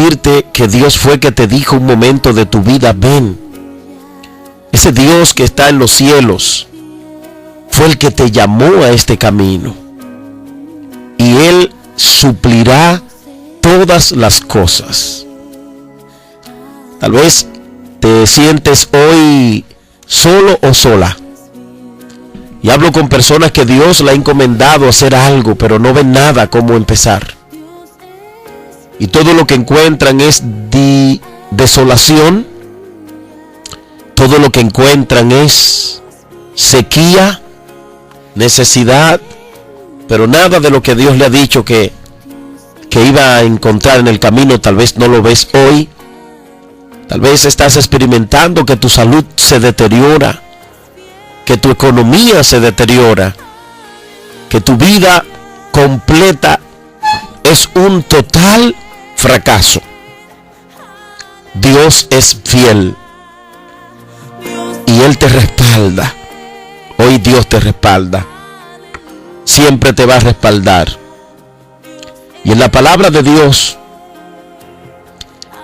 decirte que Dios fue que te dijo un momento de tu vida, ven. Ese Dios que está en los cielos fue el que te llamó a este camino. Y Él suplirá todas las cosas. Tal vez te sientes hoy solo o sola. Y hablo con personas que Dios le ha encomendado hacer algo, pero no ven nada cómo empezar. Y todo lo que encuentran es desolación. Todo lo que encuentran es sequía, necesidad, pero nada de lo que Dios le ha dicho que iba a encontrar en el camino, tal vez no lo ves hoy. Tal vez estás experimentando que tu salud se deteriora, que tu economía se deteriora, que tu vida completa es un total fracaso. Dios es fiel y Él te respalda. Hoy Dios te respalda. Siempre te va a respaldar. Y en la palabra de Dios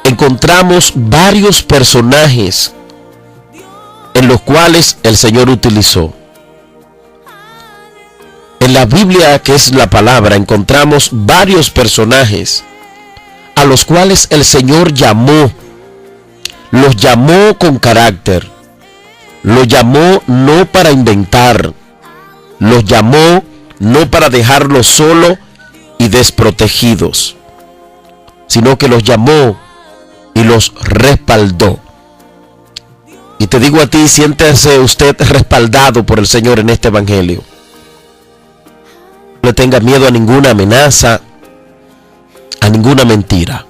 encontramos varios personajes en los cuales el Señor utilizó. En la Biblia, que es la palabra, encontramos varios personajes a los cuales el Señor llamó. Los llamó con carácter. Los llamó no para inventar. Los llamó no para dejarlos solos y desprotegidos, sino que los llamó y los respaldó. Y te digo a ti, siéntese usted respaldado por el Señor en este evangelio. No le tenga miedo a ninguna amenaza, a ninguna mentira.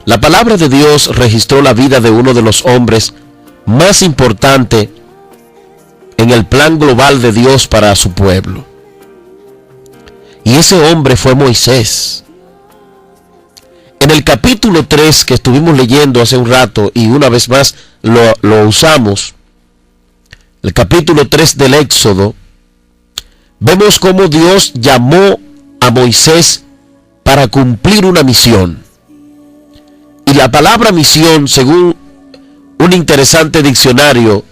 La palabra de Dios registró la vida de uno de los hombres más importantes en el plan global de Dios para su pueblo. Y ese hombre fue Moisés. En el capítulo 3 que estuvimos leyendo hace un rato y una vez más lo usamos, el capítulo 3 del Éxodo, vemos cómo Dios llamó a Moisés para cumplir una misión. Y la palabra misión, según un interesante diccionario,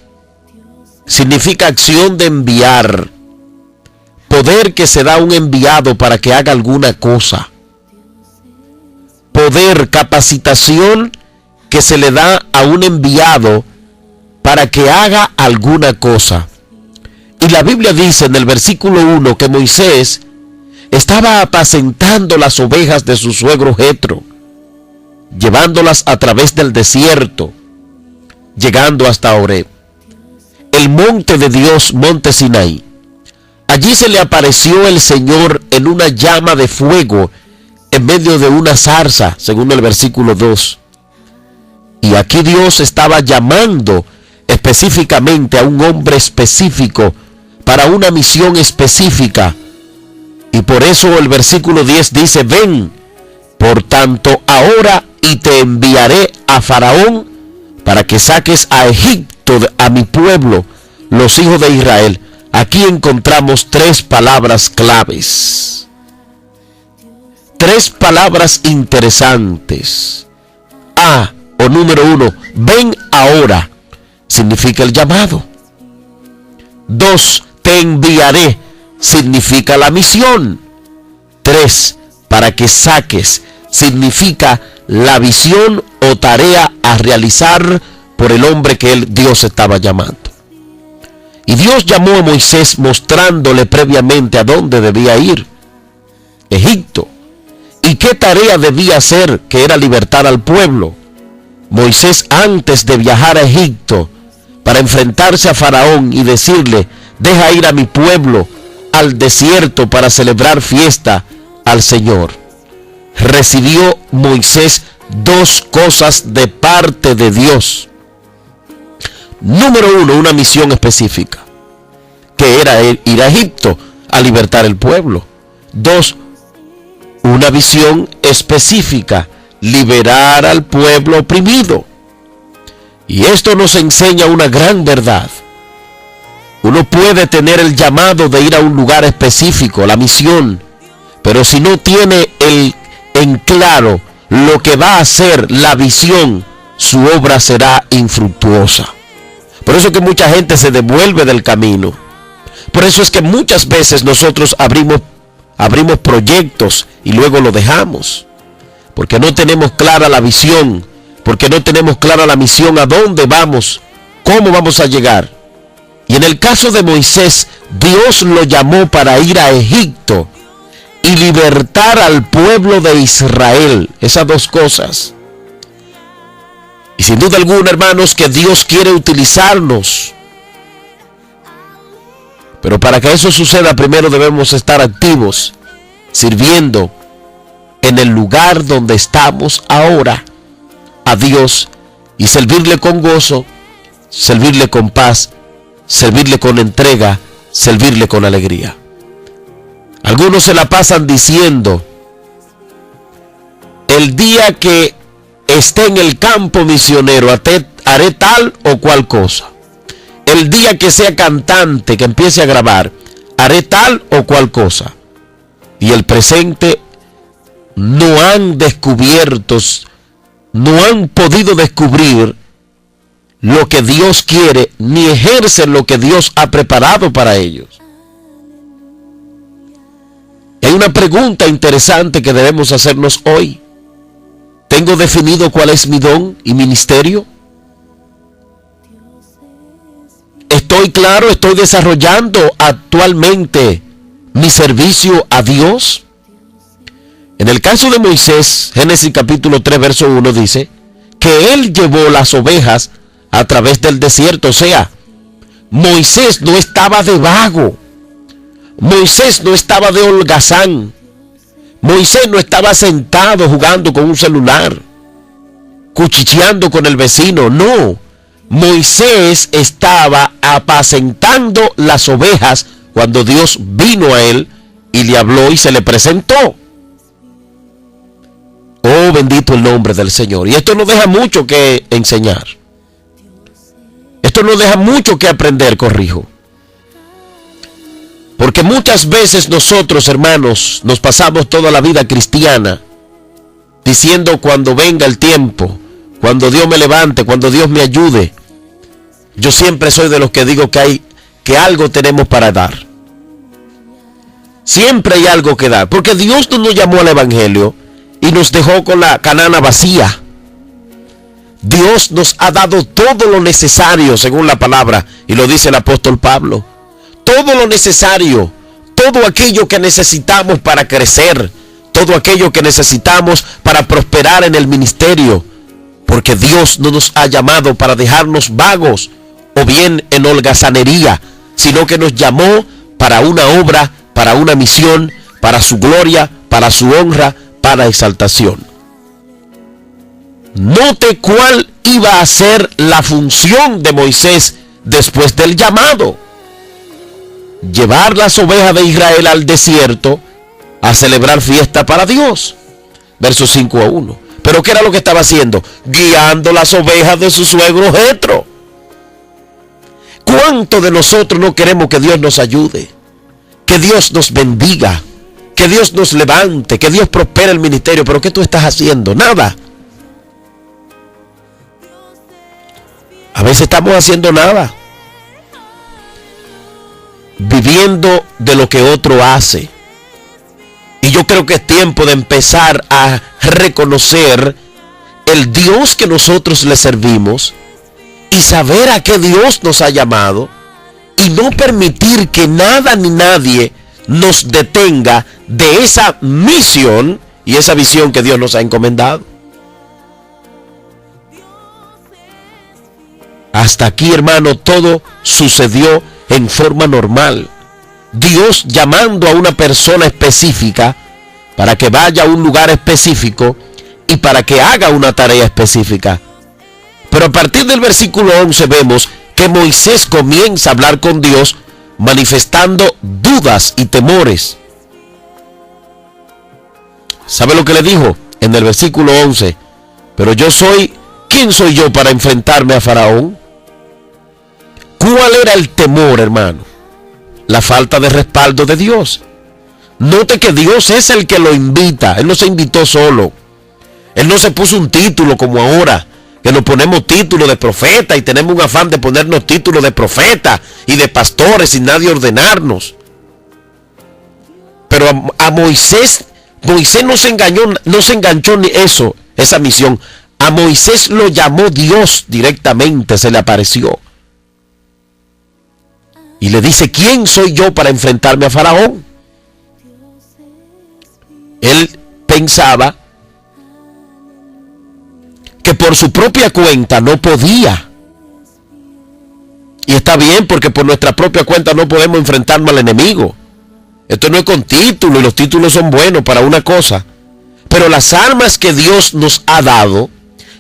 significa acción de enviar, poder que se da a un enviado para que haga alguna cosa, poder, capacitación que se le da a un enviado para que haga alguna cosa. Y la Biblia dice en el versículo 1 que Moisés estaba apacentando las ovejas de su suegro Jetro, llevándolas a través del desierto, llegando hasta Horeb, el monte de Dios, monte Sinaí. Allí se le apareció el Señor en una llama de fuego en medio de una zarza, según el versículo 2. Y aquí Dios estaba llamando específicamente a un hombre específico para una misión específica. Y por eso el versículo 10 dice: ven, por tanto, ahora y te enviaré a Faraón para que saques a Egipto, a mi pueblo, los hijos de Israel. Aquí encontramos tres palabras claves. Tres palabras interesantes. O número 1, ven ahora, significa el llamado. 2, te enviaré, significa la misión. 3, para que saques, significa la visión o tarea a realizar por el hombre que Dios estaba llamando. Y Dios llamó a Moisés mostrándole previamente a dónde debía ir: Egipto. ¿Y qué tarea debía hacer? Que era libertar al pueblo. Moisés, antes de viajar a Egipto para enfrentarse a Faraón y decirle: deja ir a mi pueblo al desierto para celebrar fiesta al Señor, recibió Moisés dos cosas de parte de Dios. Número 1, una misión específica, que era ir a Egipto a libertar el pueblo. 2, una visión específica, liberar al pueblo oprimido. Y esto nos enseña una gran verdad. Uno puede tener el llamado de ir a un lugar específico, la misión, pero si no tiene en claro lo que va a hacer la visión, su obra será infructuosa. Por eso es que mucha gente se devuelve del camino. Por eso es que muchas veces nosotros abrimos proyectos y luego lo dejamos. Porque no tenemos clara la visión, porque no tenemos clara la misión, a dónde vamos, cómo vamos a llegar. Y en el caso de Moisés, Dios lo llamó para ir a Egipto y libertar al pueblo de Israel. Esas dos cosas. Y sin duda alguna, hermanos, que Dios quiere utilizarnos. Pero para que eso suceda, primero debemos estar activos, sirviendo en el lugar donde estamos ahora a Dios y servirle con gozo, servirle con paz, servirle con entrega, servirle con alegría. Algunos se la pasan diciendo: el día que esté en el campo misionero haré tal o cual cosa. El día que sea cantante, que empiece a grabar, haré tal o cual cosa. Y el presente no han descubierto, no han podido descubrir lo que Dios quiere, ni ejercen lo que Dios ha preparado para ellos. Hay una pregunta interesante que debemos hacernos hoy. ¿Tengo definido cuál es mi don y ministerio? ¿Estoy claro, estoy desarrollando actualmente mi servicio a Dios? En el caso de Moisés, Génesis capítulo 3, verso 1 dice que él llevó las ovejas a través del desierto. O sea, Moisés no estaba de vago. Moisés no estaba de holgazán. Moisés no estaba sentado jugando con un celular, cuchicheando con el vecino. No, Moisés estaba apacentando las ovejas cuando Dios vino a él y le habló y se le presentó. Oh, bendito el nombre del Señor. Y esto nos deja mucho que enseñar. Esto nos deja mucho que aprender, corrijo. Porque muchas veces nosotros, hermanos, nos pasamos toda la vida cristiana diciendo: cuando venga el tiempo, cuando Dios me levante, cuando Dios me ayude. Yo siempre soy de los que digo que algo tenemos para dar. Siempre hay algo que dar, porque Dios no nos llamó al evangelio y nos dejó con la canana vacía. Dios nos ha dado todo lo necesario, según la palabra, y lo dice el apóstol Pablo. Todo lo necesario, todo aquello que necesitamos para crecer, todo aquello que necesitamos para prosperar en el ministerio, porque Dios no nos ha llamado para dejarnos vagos o bien en holgazanería, sino que nos llamó para una obra, para una misión, para su gloria, para su honra, para exaltación. Note cuál iba a ser la función de Moisés después del llamado: llevar las ovejas de Israel al desierto a celebrar fiesta para Dios. Versos 5 a 1. Pero ¿qué era lo que estaba haciendo? Guiando las ovejas de su suegro Jetro. ¿Cuántos de nosotros no queremos que Dios nos ayude? Que Dios nos bendiga, que Dios nos levante, que Dios prospere el ministerio. ¿Pero qué tú estás haciendo? Nada. A veces estamos haciendo nada, viviendo de lo que otro hace. Y yo creo que es tiempo de empezar a reconocer el Dios que nosotros le servimos y saber a qué Dios nos ha llamado, y no permitir que nada ni nadie nos detenga de esa misión y esa visión que Dios nos ha encomendado. Hasta aquí, hermano, todo sucedió en forma normal. Dios llamando a una persona específica para que vaya a un lugar específico y para que haga una tarea específica. Pero a partir del versículo 11 vemos que Moisés comienza a hablar con Dios manifestando dudas y temores. ¿Sabe lo que le dijo en el versículo 11? Pero ¿quién soy yo para enfrentarme a Faraón? ¿Cuál era el temor, hermano? La falta de respaldo de Dios. Note que Dios es el que lo invita. Él no se invitó solo. Él no se puso un título como ahora, que nos ponemos título de profeta y tenemos un afán de ponernos título de profeta y de pastores sin nadie ordenarnos. Pero a Moisés no se enganchó ni esa misión. A Moisés lo llamó Dios directamente, se le apareció. Y le dice, ¿quién soy yo para enfrentarme a Faraón? Él pensaba que por su propia cuenta no podía. Y está bien, porque por nuestra propia cuenta no podemos enfrentarnos al enemigo. Esto no es con título, y los títulos son buenos para una cosa. Pero las armas que Dios nos ha dado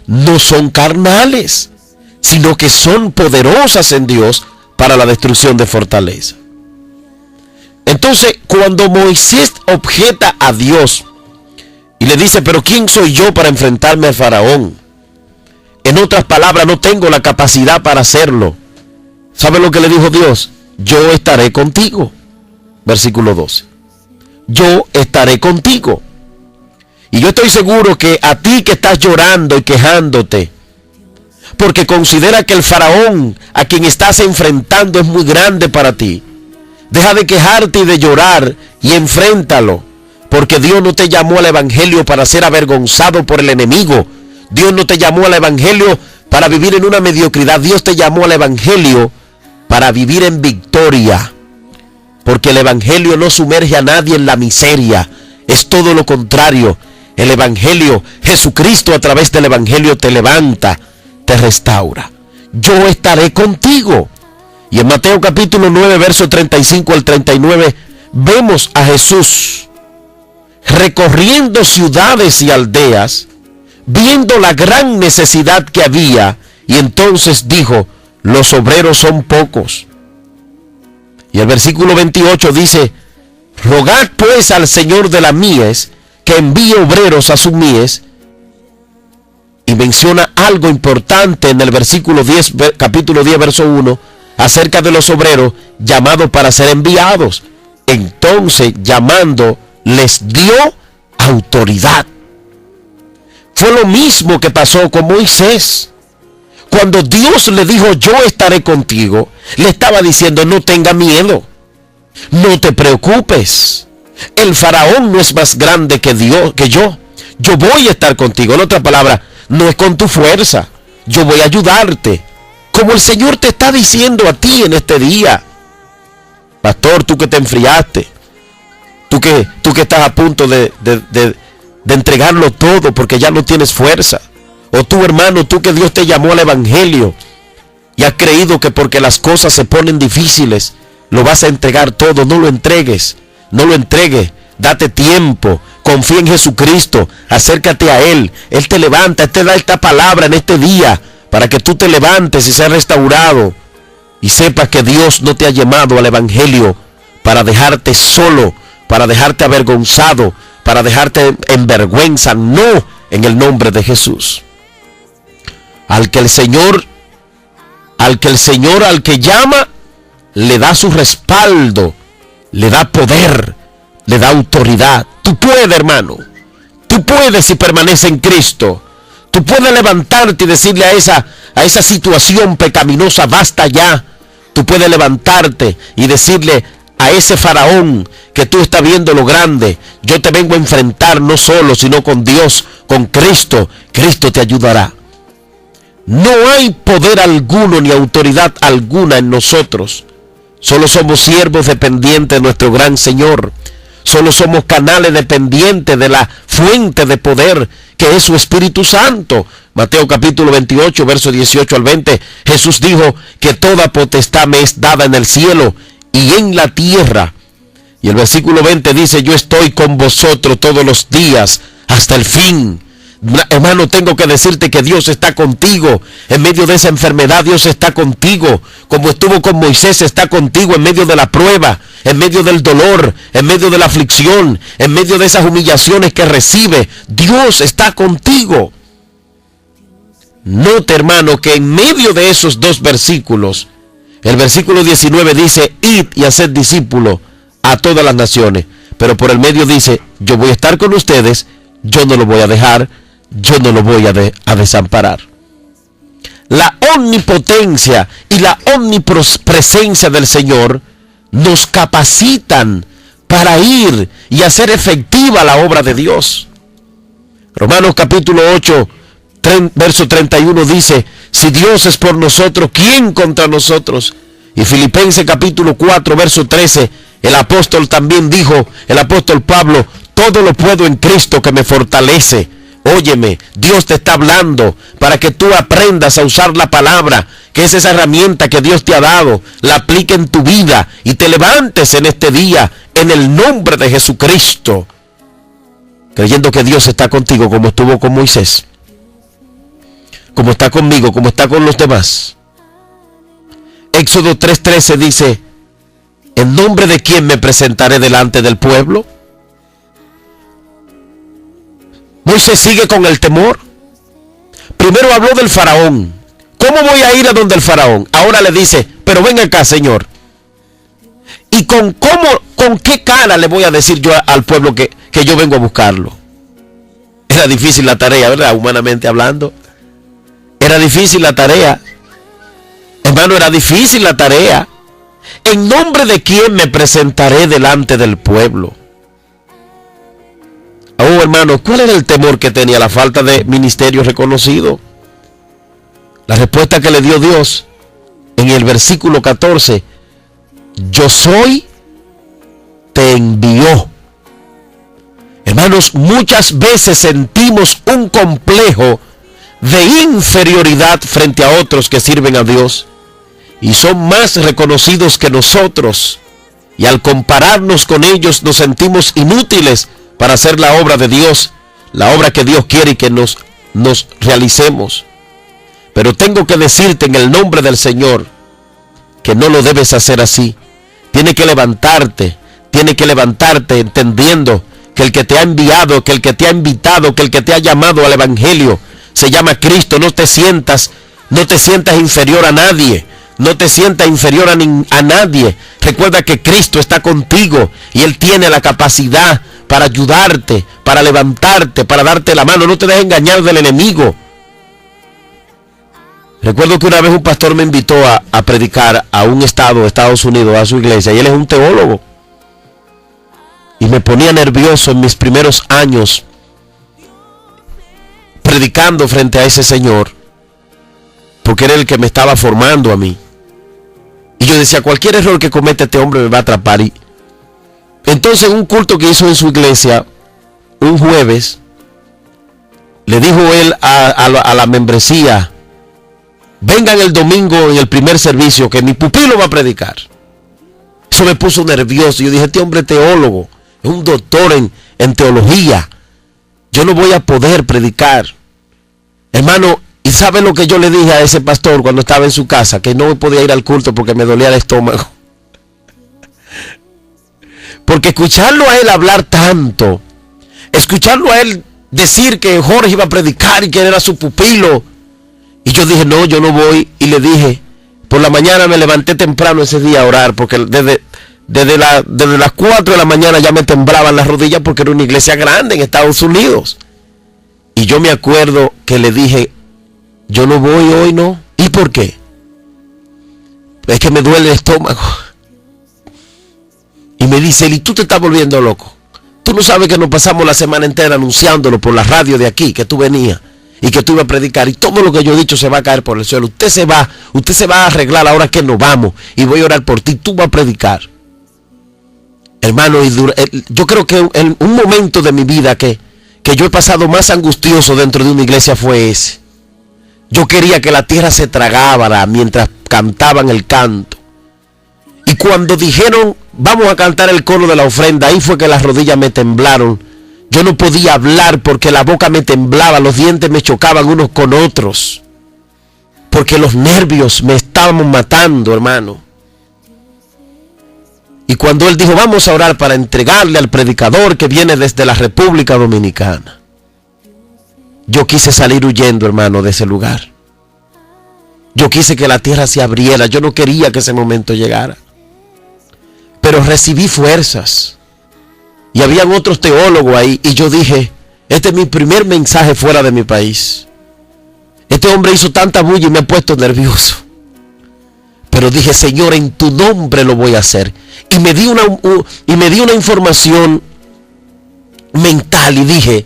no son carnales, sino que son poderosas en Dios para la destrucción de fortaleza. Entonces, cuando Moisés objeta a Dios y le dice, pero ¿quién soy yo para enfrentarme al Faraón? En otras palabras, no tengo la capacidad para hacerlo. ¿Sabe lo que le dijo Dios? Yo estaré contigo. Versículo 12. Yo estaré contigo. Y yo estoy seguro que a ti que estás llorando y quejándote, porque considera que el Faraón a quien estás enfrentando es muy grande para ti, deja de quejarte y de llorar y enfréntalo, porque Dios no te llamó al evangelio para ser avergonzado por el enemigo. Dios no te llamó al evangelio para vivir en una mediocridad. Dios te llamó al evangelio para vivir en victoria, porque el evangelio no sumerge a nadie en la miseria, es todo lo contrario. El evangelio, Jesucristo a través del evangelio te levanta, te restaura. Yo estaré contigo. Y en Mateo capítulo 9, verso 35 al 39, vemos a Jesús recorriendo ciudades y aldeas, viendo la gran necesidad que había, y entonces dijo, los obreros son pocos. Y el versículo 28 dice, rogad pues al Señor de la mies que envíe obreros a su mies. Y menciona algo importante en el versículo 10, capítulo 10, verso 1, acerca de los obreros llamados para ser enviados. Entonces, llamando, les dio autoridad. Fue lo mismo que pasó con Moisés. Cuando Dios le dijo, yo estaré contigo, le estaba diciendo, no tenga miedo, no te preocupes. El faraón no es más grande que Dios, que yo. Yo voy a estar contigo. En otras palabras, no es con tu fuerza. Yo voy a ayudarte. Como el Señor te está diciendo a ti en este día. Pastor, tú que te enfriaste. Tú que estás a punto de entregarlo todo porque ya no tienes fuerza. O tú, hermano, tú que Dios te llamó al evangelio y has creído que porque las cosas se ponen difíciles lo vas a entregar todo. No lo entregues. No lo entregues, date tiempo, confía en Jesucristo, acércate a Él. Él te levanta, Él te da esta palabra en este día para que tú te levantes y seas restaurado y sepas que Dios no te ha llamado al evangelio para dejarte solo, para dejarte avergonzado, para dejarte en vergüenza. No, en el nombre de Jesús. Al que llama, le da su respaldo, le da poder, le da autoridad. Tú puedes, hermano. Tú puedes si permaneces en Cristo. Tú puedes levantarte y decirle a esa situación pecaminosa, basta ya. Tú puedes levantarte y decirle a ese faraón que tú estás viendo lo grande, yo te vengo a enfrentar no solo, sino con Dios, con Cristo. Cristo te ayudará. No hay poder alguno ni autoridad alguna en nosotros. Solo somos siervos dependientes de nuestro gran Señor. Solo somos canales dependientes de la fuente de poder que es su Espíritu Santo. Mateo capítulo 28, verso 18 al 20. Jesús dijo que toda potestad me es dada en el cielo y en la tierra. Y el versículo 20 dice, yo estoy con vosotros todos los días hasta el fin. Hermano, tengo que decirte que Dios está contigo. En medio de esa enfermedad Dios está contigo. Como estuvo con Moisés, está contigo en medio de la prueba, en medio del dolor, en medio de la aflicción, en medio de esas humillaciones que recibe. Dios está contigo. Note, hermano, que en medio de esos dos versículos, el versículo 19 dice, id y haced discípulos a todas las naciones. Pero por el medio dice, yo voy a estar con ustedes, yo no los voy a dejar, yo no lo voy a desamparar. La omnipotencia y la omnipresencia del Señor nos capacitan para ir y hacer efectiva la obra de Dios. Romanos capítulo 8, verso 31 dice: si Dios es por nosotros, ¿quién contra nosotros? Y Filipenses capítulo 4, verso 13, el apóstol también dijo, el apóstol Pablo: todo lo puedo en Cristo que me fortalece. Óyeme, Dios te está hablando para que tú aprendas a usar la palabra, que es esa herramienta que Dios te ha dado, la aplique en tu vida y te levantes en este día en el nombre de Jesucristo, creyendo que Dios está contigo como estuvo con Moisés, como está conmigo, como está con los demás. Éxodo 3:13 dice: ¿en nombre de quién me presentaré delante del pueblo? Moisés sigue con el temor. Primero habló del faraón. ¿Cómo voy a ir a donde el faraón? Ahora le dice: pero ven acá, Señor. ¿Y con qué cara le voy a decir yo al pueblo que yo vengo a buscarlo? Era difícil la tarea, ¿verdad? Humanamente hablando. Era difícil la tarea. Hermano, era difícil la tarea. ¿En nombre de quién me presentaré delante del pueblo? Oh, hermano, ¿cuál era el temor que tenía? La falta de ministerio reconocido. La respuesta que le dio Dios en el versículo 14: yo soy, te envió. Hermanos, muchas veces sentimos un complejo de inferioridad frente a otros que sirven a Dios y son más reconocidos que nosotros, y al compararnos con ellos nos sentimos inútiles para hacer la obra de Dios, la obra que Dios quiere que nos realicemos. Pero tengo que decirte en el nombre del Señor que no lo debes hacer así. Tienes que levantarte entendiendo que el que te ha enviado, que el que te ha invitado, que el que te ha llamado al evangelio se llama Cristo. No te sientas inferior a nadie. No te sientas inferior a nadie. Recuerda que Cristo está contigo y Él tiene la capacidad para ayudarte, para levantarte, para darte la mano. No te dejes engañar del enemigo. Recuerdo que una vez un pastor me invitó a predicar a un estado de Estados Unidos, a su iglesia, y él es un teólogo. Y me ponía nervioso en mis primeros años predicando frente a ese señor, porque era el que me estaba formando a mí. Y yo decía: cualquier error que cometa este hombre me va a atrapar. Y entonces, en un culto que hizo en su iglesia un jueves, le dijo él a la membresía: vengan el domingo en el primer servicio que mi pupilo va a predicar. Eso me puso nervioso. Yo dije: este hombre es teólogo, es un doctor en teología, yo no voy a poder predicar. Hermano, ¿y sabe lo que yo le dije a ese pastor cuando estaba en su casa? Que no podía ir al culto porque me dolía el estómago. Porque escucharlo a él hablar tanto, escucharlo a él decir que Jorge iba a predicar y que él era su pupilo, y yo dije: no, yo no voy. Y le dije, por la mañana me levanté temprano ese día a orar, porque desde las 4 de la mañana ya me temblaban las rodillas, porque era una iglesia grande en Estados Unidos. Y yo me acuerdo que le dije: yo no voy hoy, no. ¿Y por qué? Es que me duele el estómago. Y me dice: ¿y tú te estás volviendo loco? Tú no sabes que nos pasamos la semana entera anunciándolo por la radio de aquí, que tú venías y que tú ibas a predicar, y todo lo que yo he dicho se va a caer por el suelo. Usted se va a arreglar ahora que nos vamos, y voy a orar por ti, tú vas a predicar. Hermano, yo creo que en un momento de mi vida que yo he pasado más angustioso dentro de una iglesia fue ese. Yo quería que la tierra se tragara mientras cantaban el canto. Y cuando dijeron: vamos a cantar el coro de la ofrenda, ahí fue que las rodillas me temblaron. Yo no podía hablar porque la boca me temblaba, los dientes me chocaban unos con otros, porque los nervios me estaban matando, hermano. Y cuando él dijo: vamos a orar para entregarle al predicador que viene desde la República Dominicana, yo quise salir huyendo, hermano, de ese lugar. Yo quise que la tierra se abriera. Yo no quería que ese momento llegara. Pero recibí fuerzas. Y habían otros teólogos ahí. Y yo dije: Este es mi primer mensaje fuera de mi país. Este hombre hizo tanta bulla y me ha puesto nervioso. Pero dije, Señor, en tu nombre lo voy a hacer. Y me di una información mental y dije,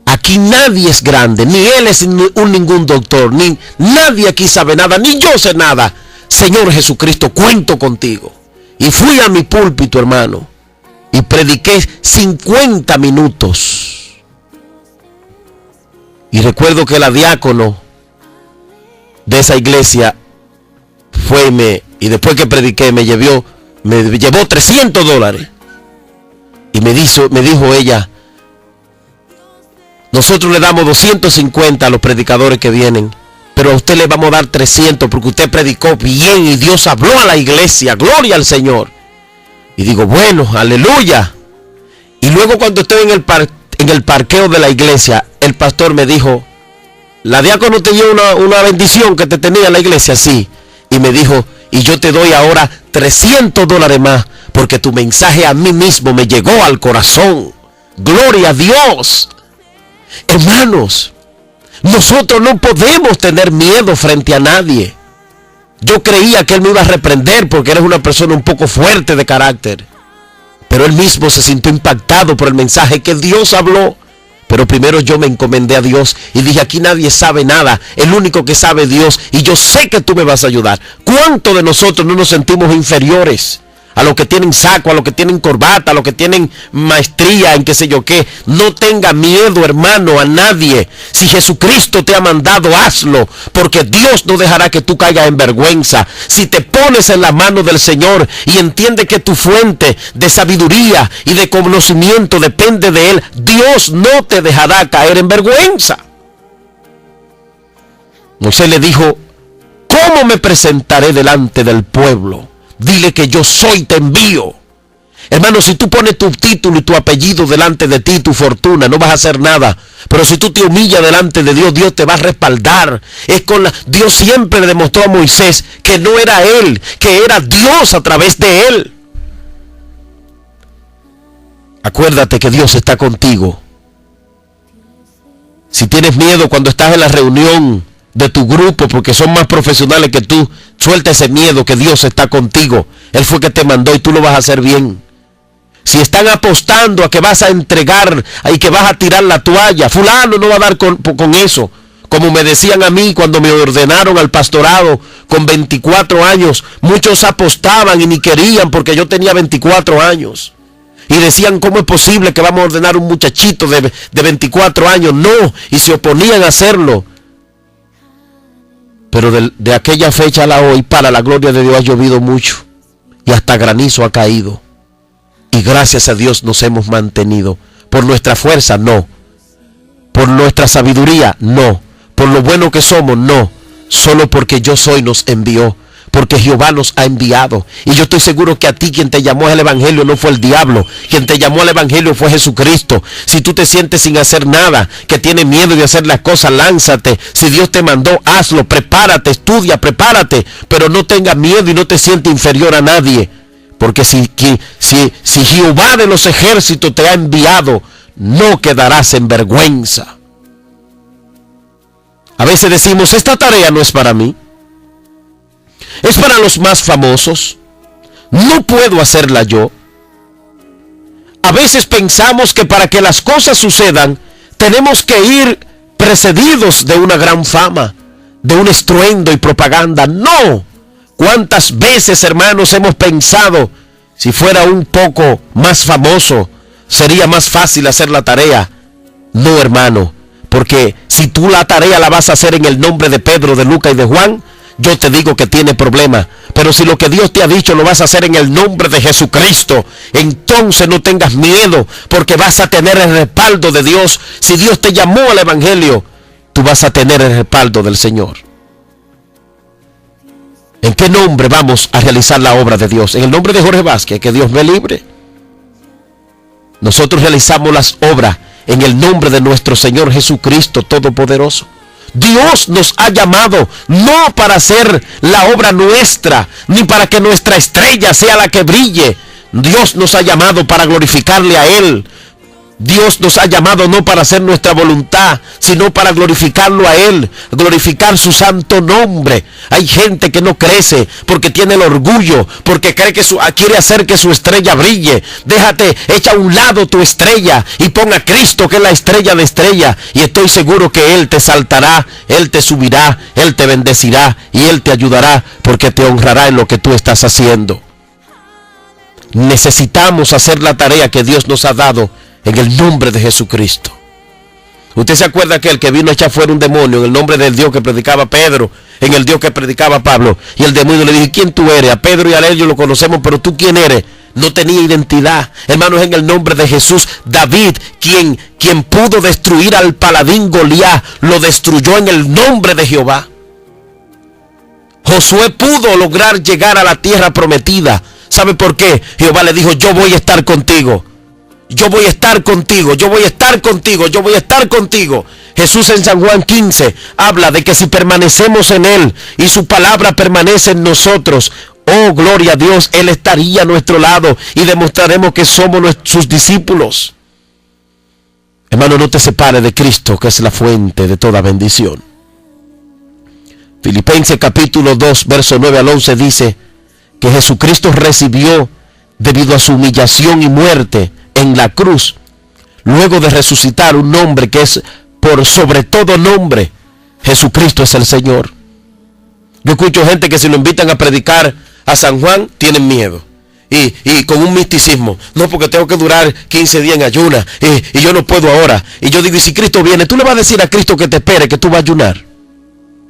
aquí nadie es grande, ni él es ningún doctor, ni nadie aquí sabe nada, ni yo sé nada. Señor Jesucristo, cuento contigo. Y fui a mi púlpito, hermano, y prediqué 50 minutos. Y recuerdo que la diácono de esa iglesia fue y después que prediqué me llevó $300. Y me dijo ella, nosotros le damos 250 a los predicadores que vienen, pero a usted le vamos a dar 300 porque usted predicó bien y Dios habló a la iglesia. Gloria al Señor. Y digo, bueno, aleluya. Y luego cuando estoy en el parqueo de la iglesia, el pastor me dijo, ¿la diácono te dio una bendición que te tenía en la iglesia? Sí. Y me dijo, y yo te doy ahora $300 más porque tu mensaje a mí mismo me llegó al corazón. Gloria a Dios. Hermanos, nosotros no podemos tener miedo frente a nadie. Yo creía que él me iba a reprender porque eres una persona un poco fuerte de carácter. Pero él mismo se sintió impactado por el mensaje que Dios habló. Pero primero yo me encomendé a Dios y dije, aquí nadie sabe nada, el único que sabe es Dios, y yo sé que tú me vas a ayudar. ¿Cuántos de nosotros no nos sentimos inferiores a los que tienen saco, a los que tienen corbata, a los que tienen maestría en qué sé yo qué? No tenga miedo, hermano, a nadie. Si Jesucristo te ha mandado, hazlo, porque Dios no dejará que tú caigas en vergüenza. Si te pones en la mano del Señor y entiendes que tu fuente de sabiduría y de conocimiento depende de Él, Dios no te dejará caer en vergüenza. Moisés le dijo, ¿cómo me presentaré delante del pueblo? Dile que yo soy, te envío. Hermano, si tú pones tu título y tu apellido delante de ti, tu fortuna, no vas a hacer nada. Pero si tú te humillas delante de Dios, Dios te va a respaldar. Dios siempre le demostró a Moisés que no era él, que era Dios a través de él. Acuérdate que Dios está contigo. Si tienes miedo cuando estás en la reunión de tu grupo porque son más profesionales que tú, suelta ese miedo, que Dios está contigo. Él fue que te mandó y tú lo vas a hacer bien. Si están apostando a que vas a entregar y que vas a tirar la toalla, fulano no va a dar con eso. Como me decían a mí cuando me ordenaron al pastorado con 24 años, muchos apostaban y ni querían porque yo tenía 24 años. Y decían, ¿cómo es posible que vamos a ordenar un muchachito de 24 años? No, y se oponían a hacerlo. Pero de aquella fecha a la hoy, para la gloria de Dios, ha llovido mucho. Y hasta granizo ha caído. Y gracias a Dios nos hemos mantenido. Por nuestra fuerza, no. Por nuestra sabiduría, no. Por lo bueno que somos, no. Solo porque yo soy nos envió. Porque Jehová nos ha enviado. Y yo estoy seguro que a ti quien te llamó al evangelio no fue el diablo. Quien te llamó al evangelio fue Jesucristo. Si tú te sientes sin hacer nada, que tienes miedo de hacer las cosas, lánzate. Si Dios te mandó, hazlo. Prepárate, estudia, prepárate. Pero no tengas miedo y no te sientas inferior a nadie. Porque si Jehová de los ejércitos te ha enviado, no quedarás en vergüenza. A veces decimos, esta tarea no es para mí. Es para los más famosos. No puedo hacerla yo. A veces pensamos que para que las cosas sucedan, tenemos que ir precedidos de una gran fama, de un estruendo y propaganda. No. ¿Cuántas veces, hermanos, hemos pensado, si fuera un poco más famoso, sería más fácil hacer la tarea? No, hermano, porque si tú la tarea la vas a hacer en el nombre de Pedro, de Lucas y de Juan, yo te digo que tiene problema. Pero si lo que Dios te ha dicho lo vas a hacer en el nombre de Jesucristo, entonces no tengas miedo, porque vas a tener el respaldo de Dios. Si Dios te llamó al evangelio, tú vas a tener el respaldo del Señor. ¿En qué nombre vamos a realizar la obra de Dios? En el nombre de Jorge Vázquez, que Dios me libre. Nosotros realizamos las obras en el nombre de nuestro Señor Jesucristo Todopoderoso. Dios nos ha llamado no para hacer la obra nuestra, ni para que nuestra estrella sea la que brille. Dios nos ha llamado para glorificarle a Él. Dios nos ha llamado no para hacer nuestra voluntad, sino para glorificarlo a Él, glorificar su santo nombre. Hay gente que no crece porque tiene el orgullo, porque cree que quiere hacer que su estrella brille. Déjate, echa a un lado tu estrella y pon a Cristo, que es la estrella de estrella, y estoy seguro que Él te saltará, Él te subirá, Él te bendecirá y Él te ayudará, porque te honrará en lo que tú estás haciendo. Necesitamos hacer la tarea que Dios nos ha dado en el nombre de Jesucristo. ¿Usted se acuerda que el que vino a echar fuera un demonio en el nombre del Dios que predicaba Pedro, en el Dios que predicaba Pablo? Y el demonio le dijo: ¿quién tú eres? A Pedro y a ellos lo conocemos, pero ¿tú quién eres? No tenía identidad. Hermanos, en el nombre de Jesús, David, quien pudo destruir al paladín Goliat, lo destruyó en el nombre de Jehová. Josué pudo lograr llegar a la tierra prometida. ¿Sabe por qué? Jehová le dijo: yo voy a estar contigo. Yo voy a estar contigo, yo voy a estar contigo, yo voy a estar contigo. Jesús en San Juan 15 habla de que si permanecemos en Él y su palabra permanece en nosotros, oh gloria a Dios, Él estaría a nuestro lado y demostraremos que somos sus discípulos. Hermano, no te separes de Cristo, que es la fuente de toda bendición. Filipenses capítulo 2, verso 9 al 11 dice que Jesucristo recibió, debido a su humillación y muerte en la cruz, luego de resucitar, un nombre que es por sobre todo nombre. Jesucristo es el Señor. Yo escucho gente que si lo invitan a predicar a San Juan, tienen miedo. Y con un misticismo: no, porque tengo que durar 15 días en ayuna, y yo no puedo ahora. Y yo digo: y si Cristo viene, ¿tú le vas a decir a Cristo que te espere, que tú vas a ayunar?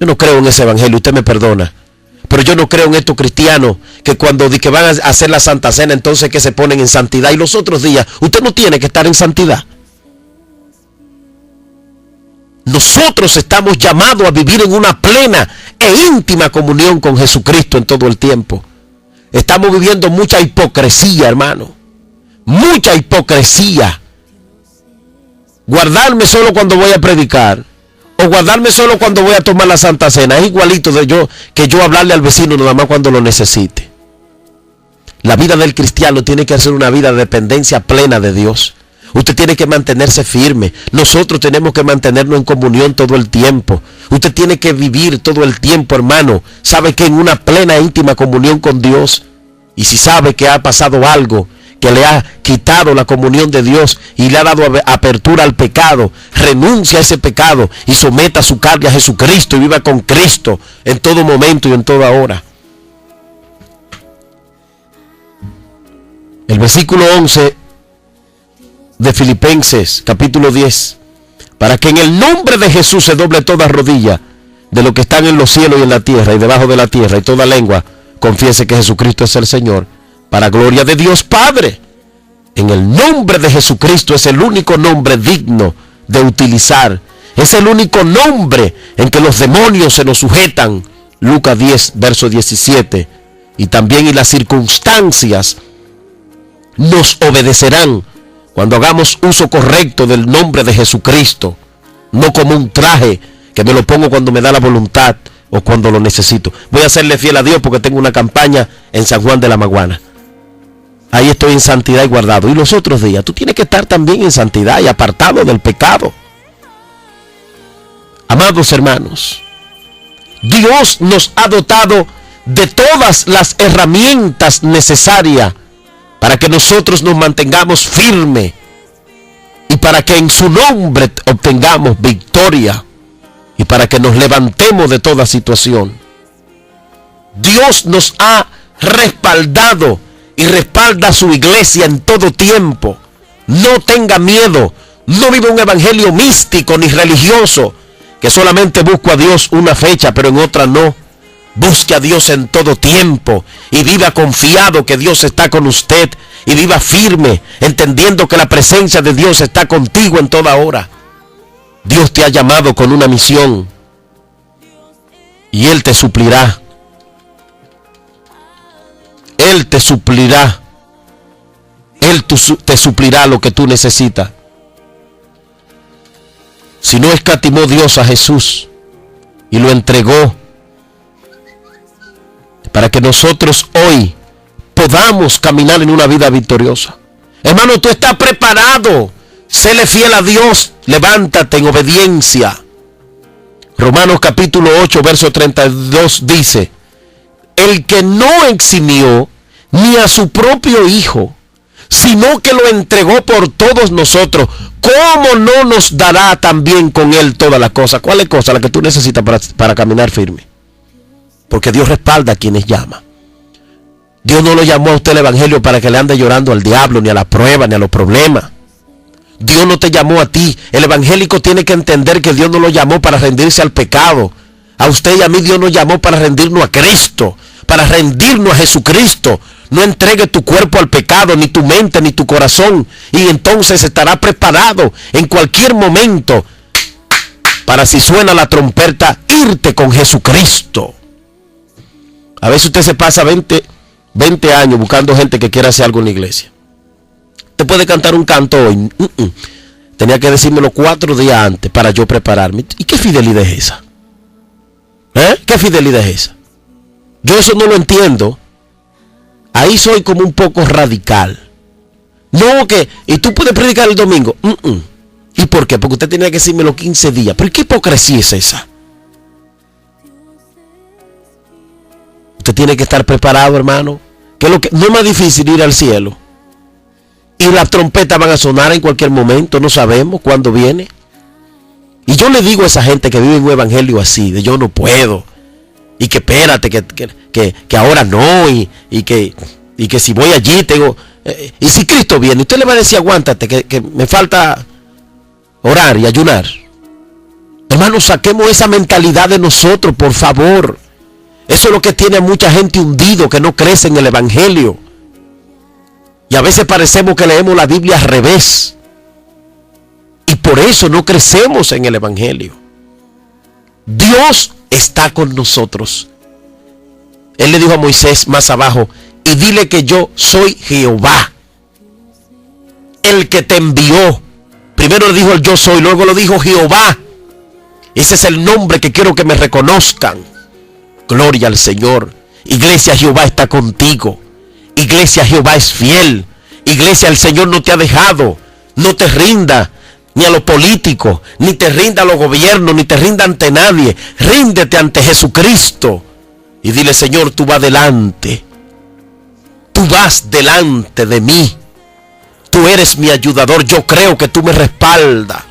Yo no creo en ese evangelio, usted me perdona. Pero yo no creo en estos cristianos que cuando que van a hacer la Santa Cena, entonces que se ponen en santidad. Y los otros días, usted no tiene que estar en santidad. Nosotros estamos llamados a vivir en una plena e íntima comunión con Jesucristo en todo el tiempo. Estamos viviendo mucha hipocresía, hermano. Mucha hipocresía. Guardarme solo cuando voy a predicar, o guardarme solo cuando voy a tomar la Santa Cena, es igualito que yo hablarle al vecino nada más cuando lo necesite. La vida del cristiano tiene que ser una vida de dependencia plena de Dios. Usted tiene que mantenerse firme. Nosotros tenemos que mantenernos en comunión todo el tiempo. Usted tiene que vivir todo el tiempo, hermano. Sabe que en una plena e íntima comunión con Dios. Y si sabe que ha pasado algo que le ha quitado la comunión de Dios y le ha dado apertura al pecado, renuncia a ese pecado y someta su carne a Jesucristo y viva con Cristo en todo momento y en toda hora. El versículo 11 de Filipenses capítulo 10: para que en el nombre de Jesús se doble toda rodilla de lo que están en los cielos y en la tierra y debajo de la tierra, y toda lengua confiese que Jesucristo es el Señor, para gloria de Dios Padre. En el nombre de Jesucristo es el único nombre digno de utilizar. Es el único nombre en que los demonios se nos sujetan. Lucas 10, verso 17. Y también las circunstancias nos obedecerán cuando hagamos uso correcto del nombre de Jesucristo. No como un traje que me lo pongo cuando me da la voluntad o cuando lo necesito. Voy a serle fiel a Dios porque tengo una campaña en San Juan de la Maguana. Ahí estoy en santidad y guardado. Y los otros días tú tienes que estar también en santidad y apartado del pecado. Amados hermanos, Dios nos ha dotado de todas las herramientas necesarias para que nosotros nos mantengamos firmes y para que en su nombre obtengamos victoria y para que nos levantemos de toda situación. Dios nos ha respaldado y respalda a su iglesia en todo tiempo. No tenga miedo. No vive un evangelio místico ni religioso, que solamente busco a Dios una fecha, pero en otra no. Busque a Dios en todo tiempo y viva confiado que Dios está con usted, y viva firme, entendiendo que la presencia de Dios está contigo en toda hora. Dios te ha llamado con una misión y Él te suplirá. Él te suplirá. Él te suplirá lo que tú necesitas. Si no escatimó Dios a Jesús y lo entregó para que nosotros hoy podamos caminar en una vida victoriosa. Hermano, tú estás preparado. Séle fiel a Dios, levántate en obediencia. Romanos capítulo 8, verso 32 dice: el que no eximió ni a su propio Hijo, sino que lo entregó por todos nosotros, ¿cómo no nos dará también con Él todas las cosas? ¿Cuáles cosas? Las que tú necesitas para caminar firme. Porque Dios respalda a quienes llama. Dios no lo llamó a usted el evangelio para que le ande llorando al diablo, ni a la prueba, ni a los problemas. Dios no te llamó a ti. El evangélico tiene que entender que Dios no lo llamó para rendirse al pecado. A usted y a mí Dios nos llamó para rendirnos a Cristo, para rendirnos a Jesucristo. No entregue tu cuerpo al pecado, ni tu mente, ni tu corazón, y entonces estará preparado en cualquier momento para, si suena la trompeta, irte con Jesucristo. A veces usted se pasa 20 años buscando gente que quiera hacer algo en la iglesia. Usted puede cantar un canto hoy. Tenía que decírmelo 4 días antes para yo prepararme. ¿Y qué fidelidad es esa? ¿Qué fidelidad es esa? Yo eso no lo entiendo. Ahí soy como un poco radical. No, que, y tú puedes predicar el domingo. ¿Y por qué? Porque usted tenía que decirme los 15 días. ¿Pero qué hipocresía es esa? Usted tiene que estar preparado, hermano. Que no es más difícil ir al cielo. Y las trompetas van a sonar en cualquier momento. No sabemos cuándo viene. Y yo le digo a esa gente que vive en un evangelio así, de yo no puedo. Y que espérate, que ahora no. Y que si voy allí tengo... y si Cristo viene, usted le va a decir aguántate, que me falta orar y ayunar. Hermanos, saquemos esa mentalidad de nosotros, por favor. Eso es lo que tiene a mucha gente hundido, que no crece en el evangelio. Y a veces parecemos que leemos la Biblia al revés. Y por eso no crecemos en el evangelio. Dios está con nosotros. Él le dijo a Moisés más abajo: y dile que yo soy Jehová, el que te envió. Primero le dijo el yo soy, luego lo dijo Jehová. Ese es el nombre que quiero que me reconozcan. Gloria al Señor. Iglesia, Jehová está contigo. Iglesia, Jehová es fiel. Iglesia, el Señor no te ha dejado. No te rinda ni a los políticos, ni te rinda a los gobiernos, ni te rinda ante nadie. Ríndete ante Jesucristo y dile: Señor, tú vas delante. Tú vas delante de mí. Tú eres mi ayudador. Yo creo que tú me respaldas.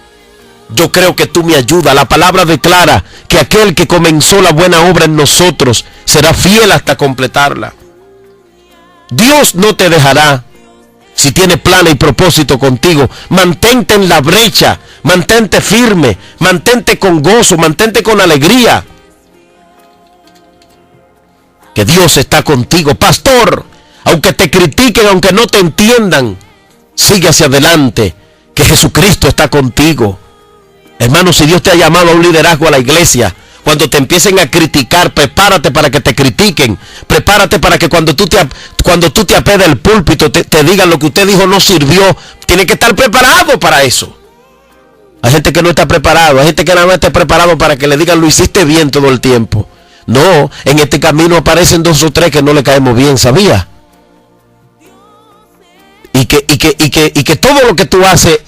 Yo creo que tú me ayudas. La palabra declara que aquel que comenzó la buena obra en nosotros será fiel hasta completarla. Dios no te dejará si tiene planes y propósito contigo. Mantente en la brecha, mantente firme, mantente con gozo, mantente con alegría. Que Dios está contigo. Pastor, aunque te critiquen, aunque no te entiendan, sigue hacia adelante, que Jesucristo está contigo. Hermano, si Dios te ha llamado a un liderazgo a la iglesia, cuando te empiecen a criticar, prepárate para que te critiquen. Prepárate para que cuando tú te apees del púlpito te digan lo que usted dijo no sirvió. Tienes que estar preparado para eso. Hay gente que no está preparado. Hay gente que no está preparado para que le digan lo hiciste bien todo el tiempo. No, en este camino aparecen 2 o 3 que no le caemos bien, ¿sabía? Y que todo lo que tú haces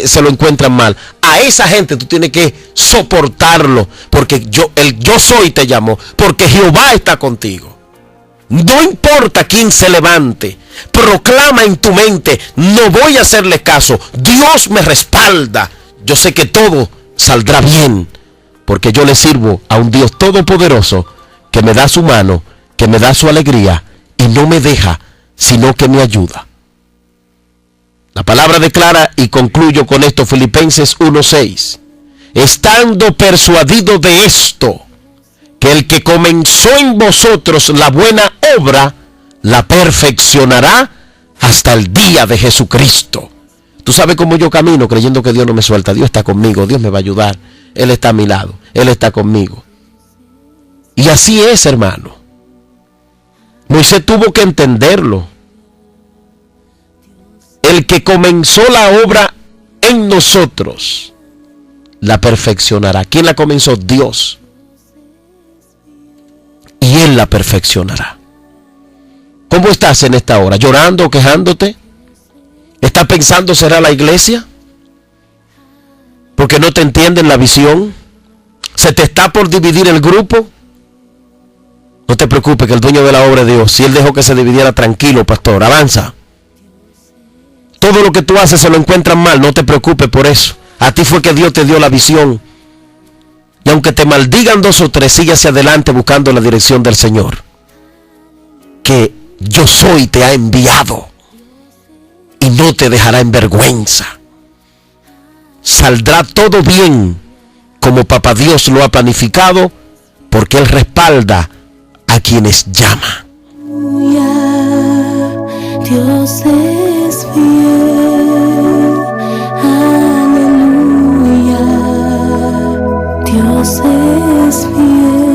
se lo encuentran mal. A esa gente tú tienes que soportarlo, porque el yo soy te llamó, porque Jehová está contigo. No importa quién se levante, proclama en tu mente: no voy a hacerle caso, Dios me respalda. Yo sé que todo saldrá bien, porque yo le sirvo a un Dios todopoderoso que me da su mano, que me da su alegría y no me deja, sino que me ayuda. La palabra declara, y concluyo con esto, Filipenses 1:6. Estando persuadido de esto, que el que comenzó en vosotros la buena obra, la perfeccionará hasta el día de Jesucristo. Tú sabes cómo yo camino, creyendo que Dios no me suelta. Dios está conmigo, Dios me va a ayudar. Él está a mi lado, Él está conmigo. Y así es, hermano. Moisés tuvo que entenderlo. El que comenzó la obra en nosotros, la perfeccionará. ¿Quién la comenzó? Dios. Y Él la perfeccionará. ¿Cómo estás en esta hora? ¿Llorando o quejándote? ¿Estás pensando será la iglesia? porque no te entienden la visión. Se te está por dividir el grupo. No te preocupes, que el dueño de la obra es Dios. Si Él dejó que se dividiera, tranquilo, pastor, avanza. Todo lo que tú haces se lo encuentran mal, no te preocupes por eso. A ti fue que Dios te dio la visión. Y aunque te maldigan 2 o 3, sigue hacia adelante buscando la dirección del Señor. Que yo soy te ha enviado y no te dejará en vergüenza. Saldrá todo bien como Papá Dios lo ha planificado, porque Él respalda a quienes llama. Dios es fiel, aleluya, Dios es fiel.